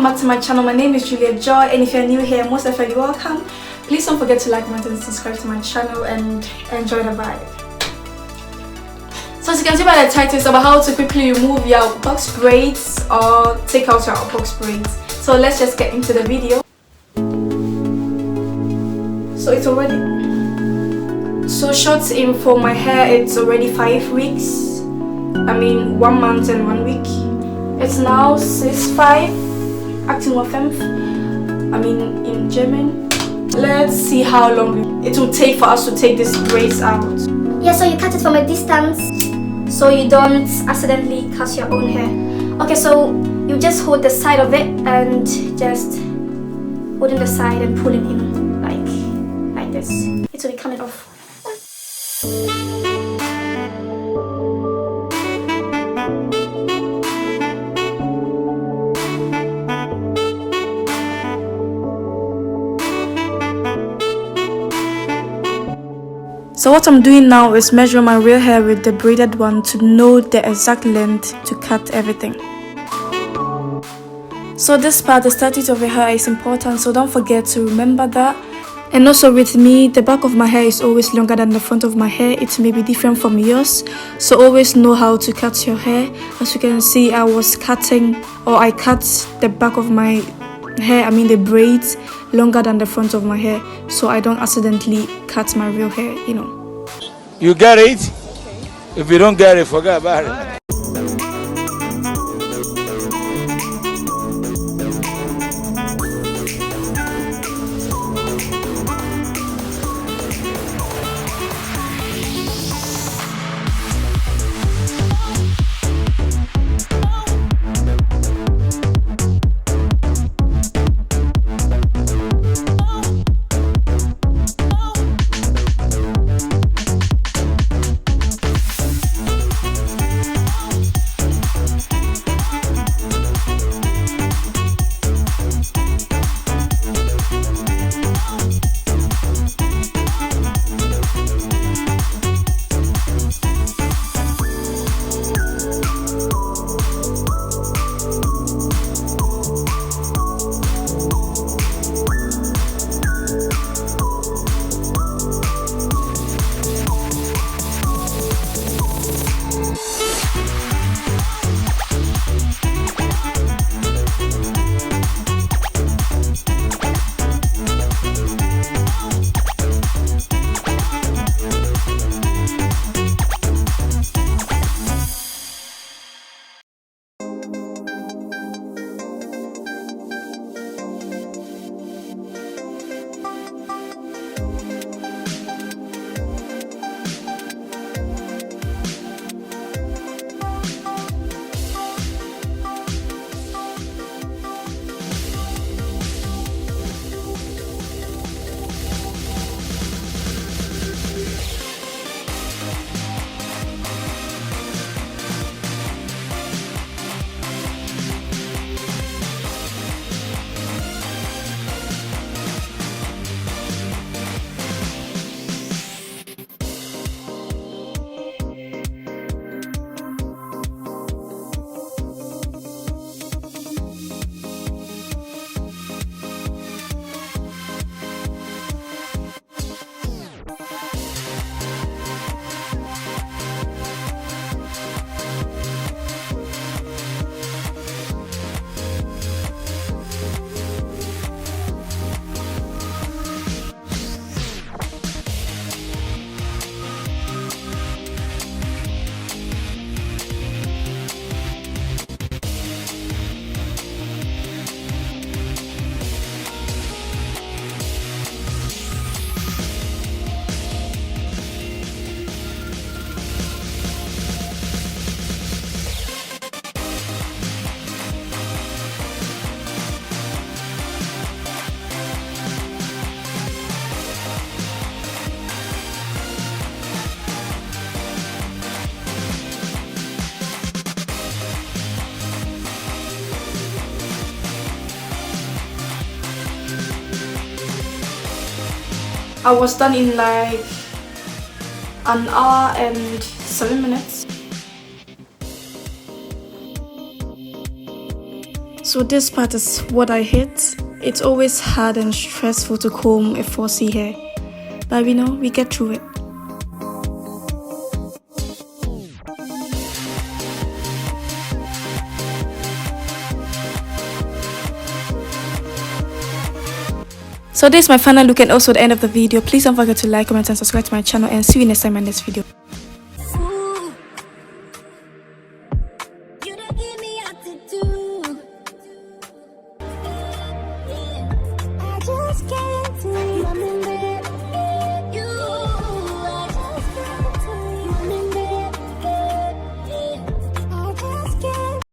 back to my channel. My name is Julia Joy, and if you're new here, most definitely welcome. Please don't forget to like, comment, and subscribe to my channel and enjoy the vibe. So as you can see by the title, it's about how to quickly remove your box braids or take out your box braids. So let's just get into the video. So it's already short in for my hair. It's already 5 weeks. I mean 1 month and 1 week. It's now 6/5, acting or 5th. I mean in German. Let's see how long it will take for us to take these braids out. Yeah, so you cut it from a distance so you don't accidentally cut your own hair. Okay, so you just hold the side of it and just holding the side and pulling in like this. It will be coming off. So what I'm doing now is measure my real hair with the braided one to know the exact length to cut everything. So this part, the status of your hair, is important, so don't forget to remember that. And also with me, the back of my hair is always longer than the front of my hair. It may be different from yours, so always know how to cut your hair. As you can see, I cut the back of my hair, I mean the braids, longer than the front of my hair, so I don't accidentally cut my real hair, you know. You get it? If you don't get it, forget about it. I was done in like an hour and 7 minutes. So this part is what I hate. It's always hard and stressful to comb a 4C hair, but we know we get through it. So this is my final look and also the end of the video. Please don't forget to like, comment and subscribe to my channel, and see you next time in this video.